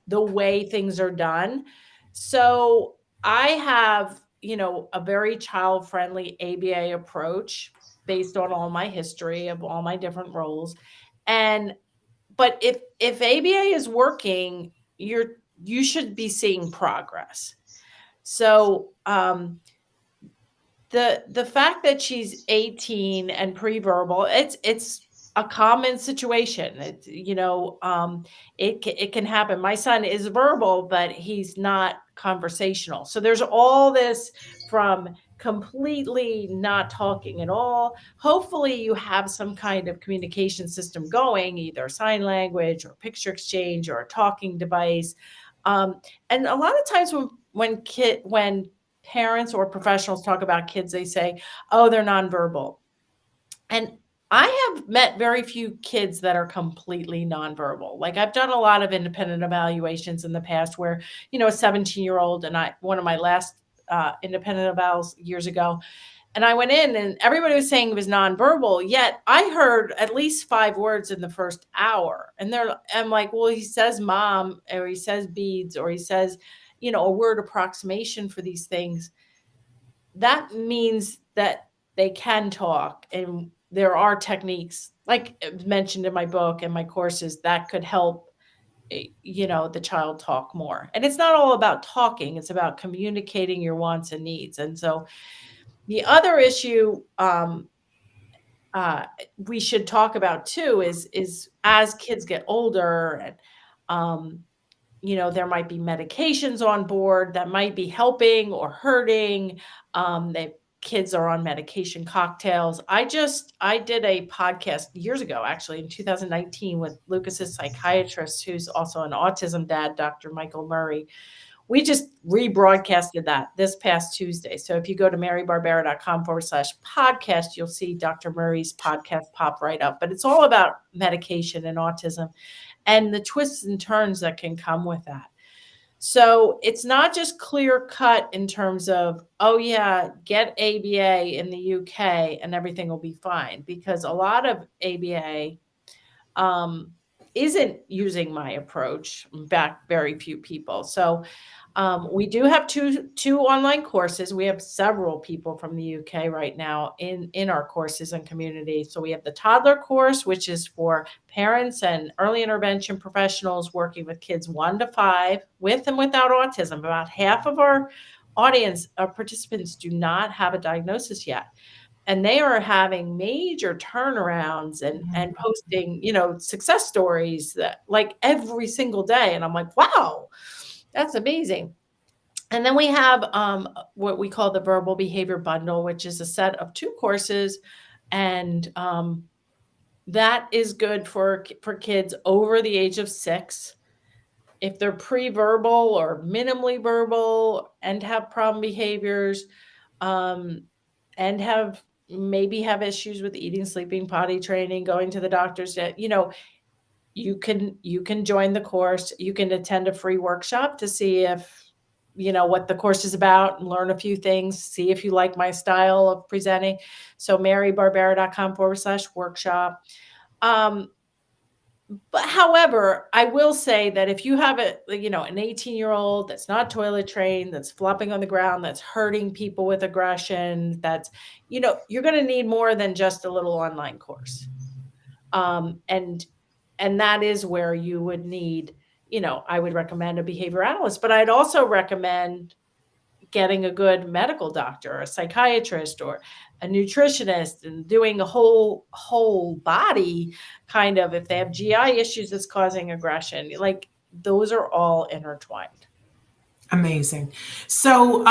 the way things are done. So I have, a very child-friendly ABA approach based on all my history of all my different roles. But if ABA is working, you should be seeing progress. So the fact that she's 18 and pre-verbal, it's a common situation. It can happen. My son is verbal, but he's not conversational. So there's all this from completely not talking at all. Hopefully you have some kind of communication system going, either sign language or picture exchange or a talking device. And a lot of times when parents or professionals talk about kids, they say, oh, they're nonverbal. And I have met very few kids that are completely nonverbal. Like, I've done a lot of independent evaluations in the past where, a 17-year-old, and one of my last independent evals years ago, and I went in and everybody was saying he was nonverbal, yet I heard at least 5 words in the first hour. And I'm like, well, he says mom, or he says beads, or he says, a word approximation for these things. That means that they can talk, and there are techniques, like mentioned in my book and my courses, that could help, the child talk more. And it's not all about talking, it's about communicating your wants and needs. And so the other issue we should talk about too is as kids get older, and there might be medications on board that might be helping or hurting. Kids are on medication cocktails. I did a podcast years ago, actually in 2019, with Lucas's psychiatrist, who's also an autism dad, Dr. Michael Murray. We just rebroadcasted that this past Tuesday. So if you go to marybarbera.com/podcast, you'll see Dr. Murray's podcast pop right up. But it's all about medication and autism and the twists and turns that can come with that. So it's not just clear cut in terms of, oh yeah, get ABA in the UK and everything will be fine, because a lot of ABA isn't using my approach. In fact, very few people. So we do have two online courses. We have several people from the UK right now in our courses and community. So we have the toddler course, which is for parents and early intervention professionals working with kids 1 to 5 with and without autism. About half of our audience, our participants, do not have a diagnosis yet. And they are having major turnarounds and posting, success stories that, like, every single day. And I'm like, wow, that's amazing. And then we have what we call the Verbal Behavior Bundle, which is a set of 2 courses. And that is good for kids over the age of 6. If they're pre-verbal or minimally verbal and have problem behaviors, and maybe have issues with eating, sleeping, potty training, going to the doctor's, you can join the course. You can attend a free workshop to see if, what the course is about, and learn a few things, see if you like my style of presenting. So marybarbera.com/workshop. But however, I will say that if you have an 18-year-old that's not toilet trained, that's flopping on the ground, that's hurting people with aggression, that's, you're going to need more than just a little online course. And that is where you would need, I would recommend a behavior analyst, but I'd also recommend getting a good medical doctor, or a psychiatrist, or a nutritionist, and doing a whole body kind of, if they have GI issues that's causing aggression, like, those are all intertwined. Amazing. So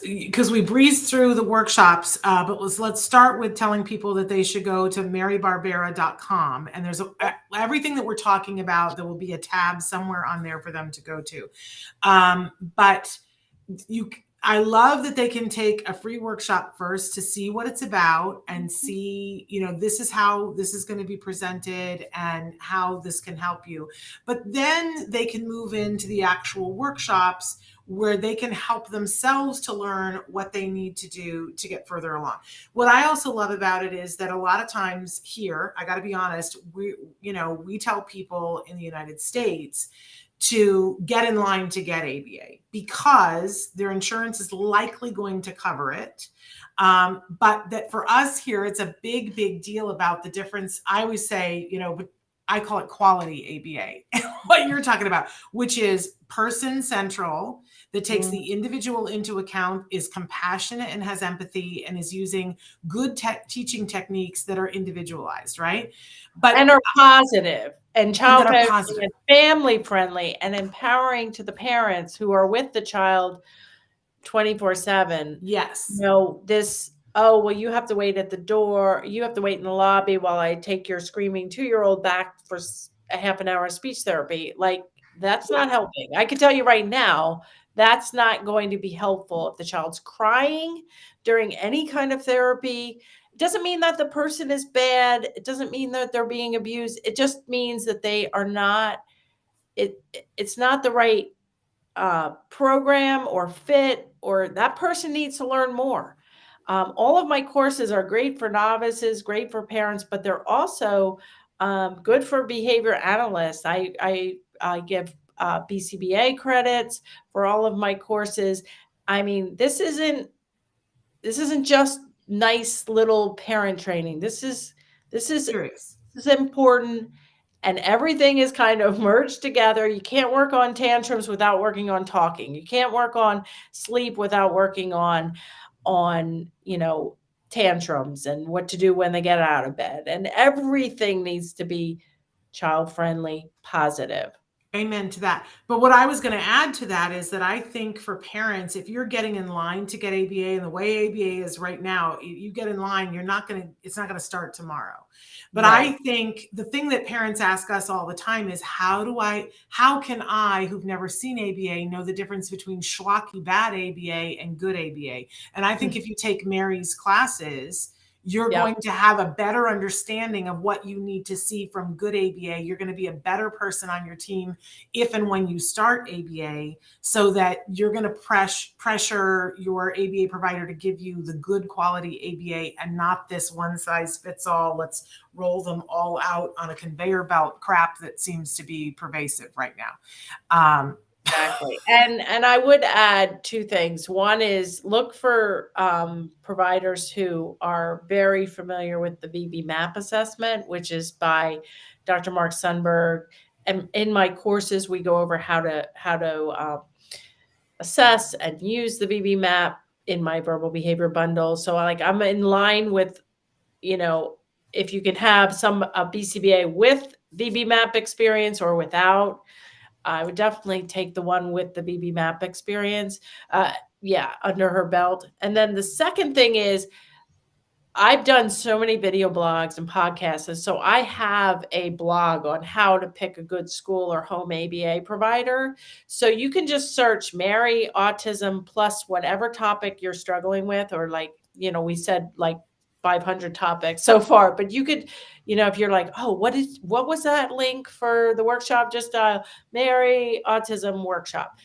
because we breezed through the workshops, but let's start with telling people that they should go to marybarbera.com, and there's everything that we're talking about. There will be a tab somewhere on there for them to go to. But I love that they can take a free workshop first to see what it's about and see, this is how this is going to be presented and how this can help you. But then they can move into the actual workshops where they can help themselves to learn what they need to do to get further along. What I also love about it is that a lot of times here, I got to be honest, we tell people in the United States to get in line to get ABA because their insurance is likely going to cover it. But that for us here, it's a big, big deal about the difference. I always say, I call it quality ABA, what you're talking about, which is person central, that takes the individual into account, is compassionate and has empathy, and is using good teaching techniques that are individualized, right? But and are positive and child that are friendly positive. and family friendly and empowering to the parents who are with the child 24/7. Yes. This, oh, well, you have to wait at the door. You have to wait in the lobby while I take your screaming 2-year-old back for a half an hour of speech therapy. Like, that's not helping. I can tell you right now, that's not going to be helpful if the child's crying during any kind of therapy. It doesn't mean that the person is bad. It doesn't mean that they're being abused. It just means that they are not, it's not the right program or fit, or that person needs to learn more. All of my courses are great for novices, great for parents, but they're also good for behavior analysts. I give BCBA credits for all of my courses. I mean, this isn't just nice little parent training. This is Serious. this is important, and everything is kind of merged together. You can't work on tantrums without working on talking. You can't work on sleep without working on tantrums and what to do when they get out of bed. And everything needs to be child friendly, positive. Amen to that. But what I was going to add to that is that I think for parents, if you're getting in line to get ABA, and the way ABA is right now, you get in line, it's not going to start tomorrow. But Right. I think the thing that parents ask us all the time is, how can I, who've never seen ABA, know the difference between schlocky bad ABA and good ABA? And I think if you take Mary's classes, you're going to have a better understanding of what you need to see from good ABA. You're going to be a better person on your team if and when you start ABA, so that you're going to pressure your ABA provider to give you the good quality ABA, and not this one size fits all, let's roll them all out on a conveyor belt crap that seems to be pervasive right now. Exactly. And I would add 2 things. One is look for providers who are very familiar with the VB MAP assessment, which is by Dr. Mark Sundberg. And in my courses, we go over how to assess and use the VB MAP in my verbal behavior bundle. So I'm in line with, if you can have a BCBA with VB MAP experience or without, I would definitely take the one with the VB MAP experience, under her belt. And then the second thing is, I've done so many video blogs and podcasts, and so I have a blog on how to pick a good school or home ABA provider. So you can just search Mary Autism plus whatever topic you're struggling with, or we said 500 topics so far, but you could, if you're like, oh, what was that link for the workshop? Just Mary Autism workshop,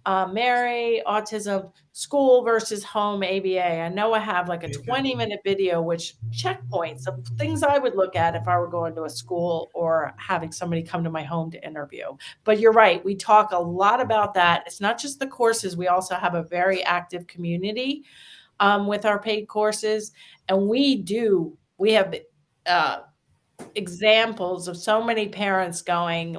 Mary Autism school versus home ABA. I know I have a 20-minute video, which checkpoints of things I would look at if I were going to a school or having somebody come to my home to interview. But you're right. We talk a lot about that. It's not just the courses. We also have a very active community with our paid courses. And we have examples of so many parents going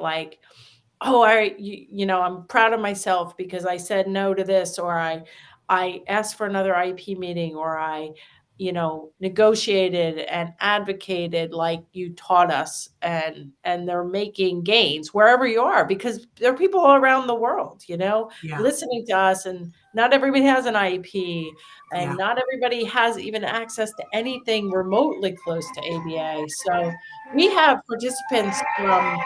oh, I'm proud of myself because I said no to this, or I asked for another IP meeting, or I negotiated and advocated like you taught us, and they're making gains wherever you are, because there are people all around the world, listening to us, and not everybody has an IP, and not everybody has even access to anything remotely close to ABA. So we have participants from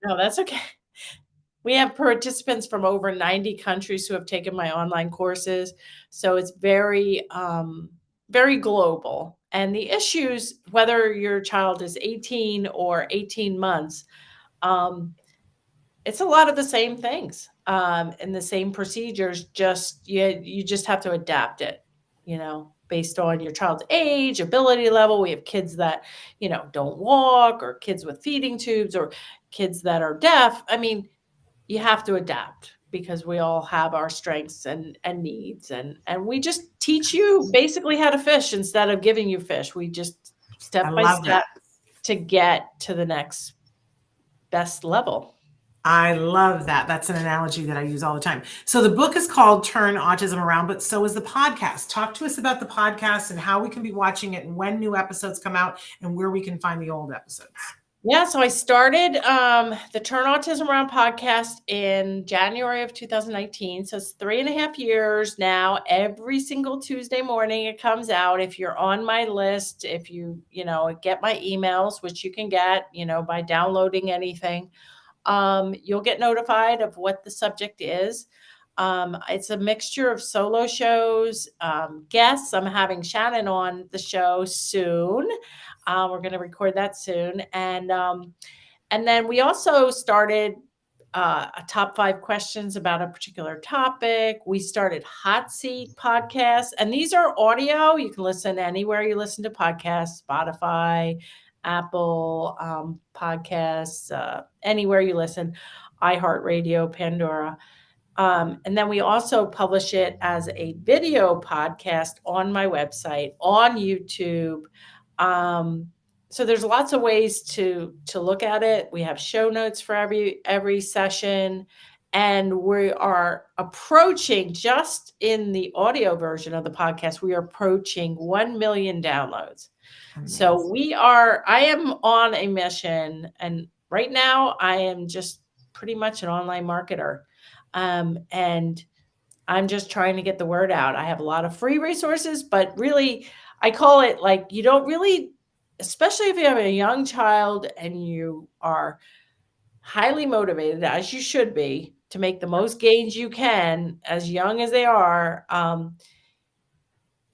no, that's okay. We have participants from over 90 countries who have taken my online courses. So it's very, very global. And the issues, whether your child is 18 or 18 months, it's a lot of the same things and the same procedures. You just have to adapt it, based on your child's age, ability level. We have kids that, don't walk, or kids with feeding tubes, or kids that are deaf. I mean, you have to adapt because we all have our strengths and needs. And we just teach you basically how to fish instead of giving you fish. We just step by step to get to the next best level. I love that. That's an analogy that I use all the time. So the book is called Turn Autism Around, but so is the podcast. Talk to us about the podcast and how we can be watching it and when new episodes come out and where we can find the old episodes. Yeah, so I started the Turn Autism Around podcast in January of 2019. So it's 3.5 years now. Every single Tuesday morning it comes out. If you're on my list, if you get my emails, which you can get, by downloading anything, you'll get notified of what the subject is. It's a mixture of solo shows, guests. I'm having Shannon on the show soon. We're going to record that soon. And then we also started a top 5 questions about a particular topic. We started Hot Seat podcasts, and these are audio. You can listen anywhere you listen to podcasts, Spotify, Apple podcasts, anywhere you listen, iHeartRadio, Pandora. And then we also publish it as a video podcast on my website, on YouTube. So there's lots of ways to look at it. We have show notes for every session, and we are approaching, just in the audio version of the podcast, we are approaching 1 million downloads. Amazing. So I am on a mission, and right now I am just pretty much an online marketer. And I'm just trying to get the word out. I have a lot of free resources, but really I call it like, you don't really, especially if you have a young child and you are highly motivated, as you should be, to make the most gains you can as young as they are.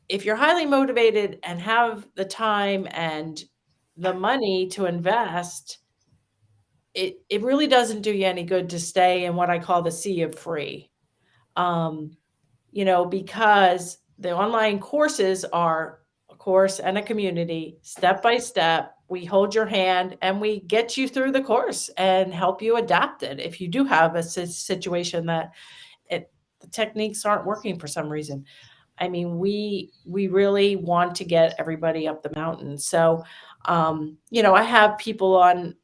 If you're highly motivated and have the time and the money to invest, it really doesn't do you any good to stay in what I call the sea of free. Because the online courses are a course and a community, step by step. We hold your hand and we get you through the course and help you adapt it. If you do have a situation that the techniques aren't working for some reason. I mean, we really want to get everybody up the mountain. So, I have people on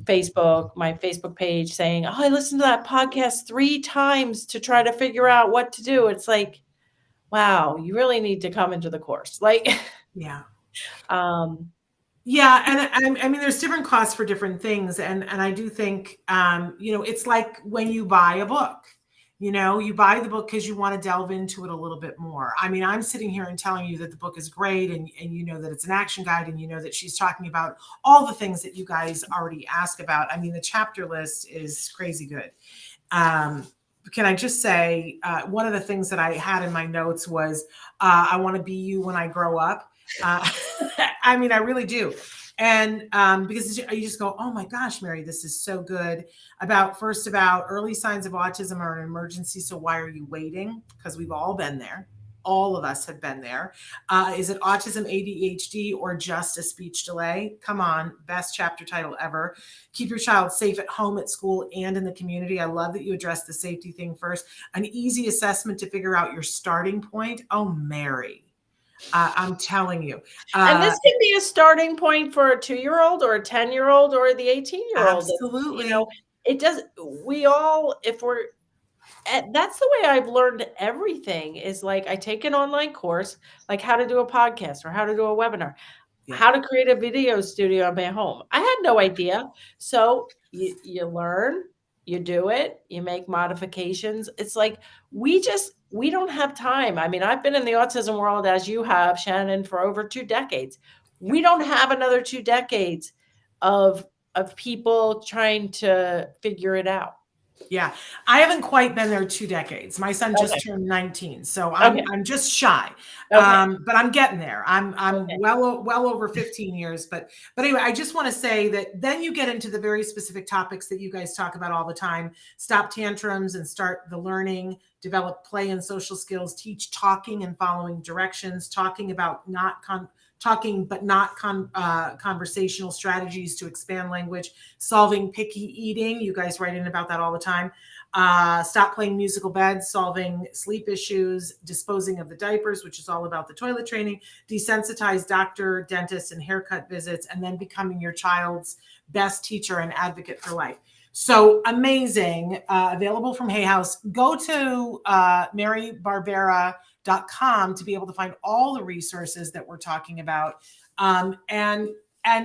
Facebook, my Facebook page, saying, "Oh, I listened to that podcast 3 times to try to figure out what to do." It's like, wow, you really need to come into the course. Like, yeah. Yeah. And I mean, there's different costs for different things. And I do think, it's like when you buy a book. You buy the book because you want to delve into it a little bit more. I mean, I'm sitting here and telling you that the book is great, and you know that it's an action guide, and you know that she's talking about all the things that you guys already ask about. I mean, the chapter list is crazy good. Can I just say, one of the things that I had in my notes was, I want to be you when I grow up. I mean, I really do. And because you just go, oh my gosh, Mary, this is so good. About early signs of autism are an emergency. So why are you waiting? Because we've all been there. All of us have been there. Is it autism, ADHD, or just a speech delay? Come on, best chapter title ever. Keep your child safe at home, at school, and in the community. I love that you address the safety thing first. An easy assessment to figure out your starting point. Oh, Mary. I'm telling you. And this can be a starting point for a 2-year-old or a 10-year-old or the 18-year-old. Absolutely. It does. That's the way I've learned everything, is like, I take an online course, like how to do a podcast or how to do a webinar, how to create a video studio in my home. I had no idea. So you learn, you do it, you make modifications. It's like, we don't have time. I mean, I've been in the autism world, as you have, Shannon, for over 2 decades. We don't have another 2 decades of people trying to figure it out. Yeah, I haven't quite been there 2 decades. My son just turned 19, so I'm just shy. But I'm getting there. I'm well over 15 years. But anyway, I just want to say that then you get into the very specific topics that you guys talk about all the time. Stop tantrums and start the learning. Develop play and social skills. Teach talking and following directions. Talking about talking, but not conversational strategies to expand language, solving picky eating. You guys write in about that all the time. Stop playing musical beds, solving sleep issues, disposing of the diapers, which is all about the toilet training, desensitize doctor, dentist, and haircut visits, and then becoming your child's best teacher and advocate for life. So amazing, available from Hay House. Go to marybarbera.com to be able to find all the resources that we're talking about. And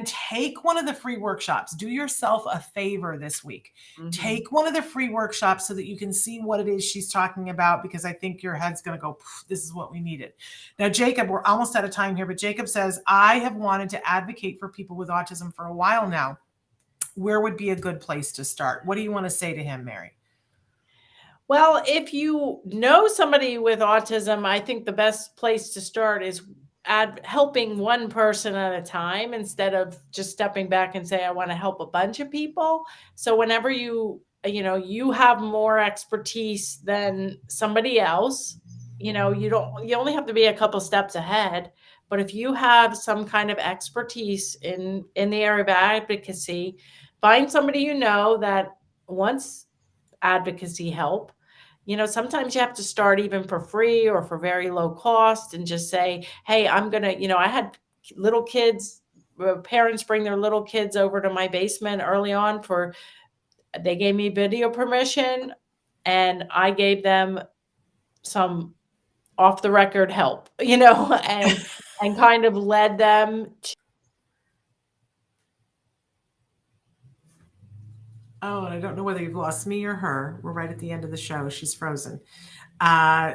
take one of the free workshops. Do yourself a favor this week. Mm-hmm. Take one of the free workshops so that you can see what it is she's talking about, because I think your head's going to go, this is what we needed. Now, Jacob, we're almost out of time here, but Jacob says, I have wanted to advocate for people with autism for a while now. Where would be a good place to start? What do you want to say to him, Mary? Well, if you know somebody with autism, I think the best place to start is helping one person at a time, instead of just stepping back and say, I want to help a bunch of people. So whenever you have more expertise than somebody else, you only have to be a couple steps ahead. But if you have some kind of expertise in the area of advocacy, find somebody that wants advocacy help. Sometimes you have to start even for free or for very low cost, and just say, hey, I'm going to, I had little kids, parents bring their little kids over to my basement early on they gave me video permission, and I gave them some off the record help, and kind of led them to. Oh, and I don't know whether you've lost me or her. We're right at the end of the show. She's frozen.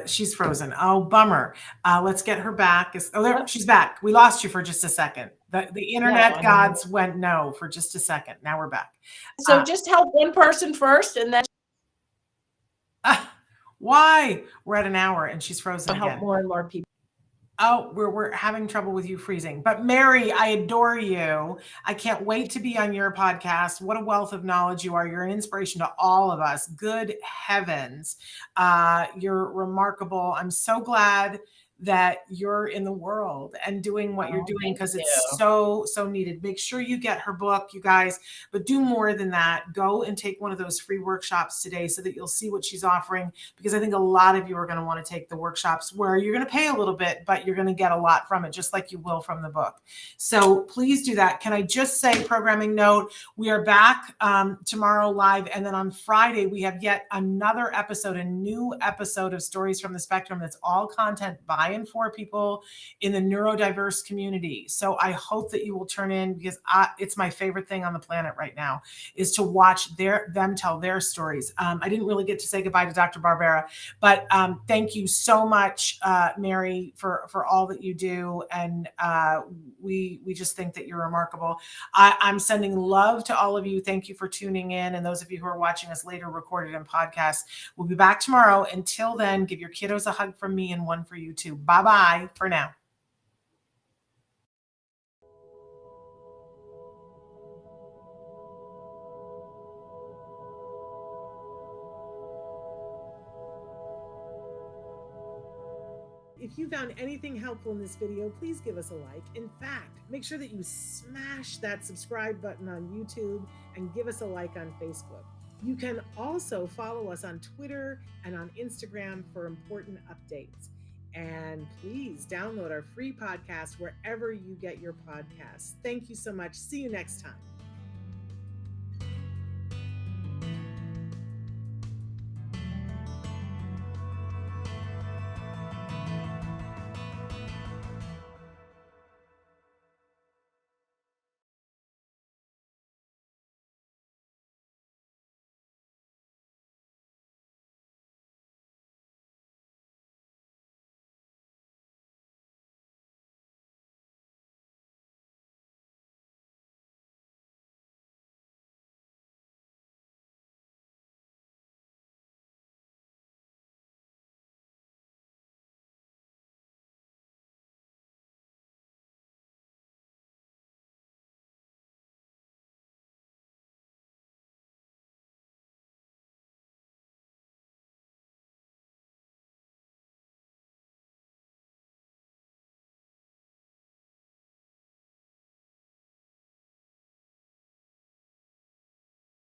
She's frozen. Oh, bummer. Let's get her back. There, she's back. We lost you for just a second. The internet gods went no for just a second. Now we're back. So just help one person first, and then. Why? We're at an hour and she's frozen again. Help more and more people. Oh, we're having trouble with you freezing. But Mary, I adore you. I can't wait to be on your podcast. What a wealth of knowledge you are. You're an inspiration to all of us. Good heavens. You're remarkable. I'm so glad that you're in the world and doing what you're doing, because it's so needed. Make sure you get her book, you guys, but do more than that. Go and take one of those free workshops today so that you'll see what she's offering, because I think a lot of you are going to want to take the workshops where you're going to pay a little bit, but you're going to get a lot from it, just like you will from the book. So please do that. Can I just say, programming note, we are back tomorrow live, and then on Friday we have yet another episode, a new episode of Stories from the Spectrum that's all content by and for people in the neurodiverse community. So I hope that you will turn in, because it's my favorite thing on the planet right now, is to watch them tell their stories. I didn't really get to say goodbye to Dr. Barbera, but thank you so much, Mary, for all that you do. And we just think that you're remarkable. I'm sending love to all of you. Thank you for tuning in. And those of you who are watching us later, recorded in podcast, we'll be back tomorrow. Until then, give your kiddos a hug from me and one for you too. Bye-bye for now. If you found anything helpful in this video, please give us a like. In fact, make sure that you smash that subscribe button on YouTube and give us a like on Facebook. You can also follow us on Twitter and on Instagram for important updates. And please download our free podcast wherever you get your podcasts. Thank you so much. See you next time.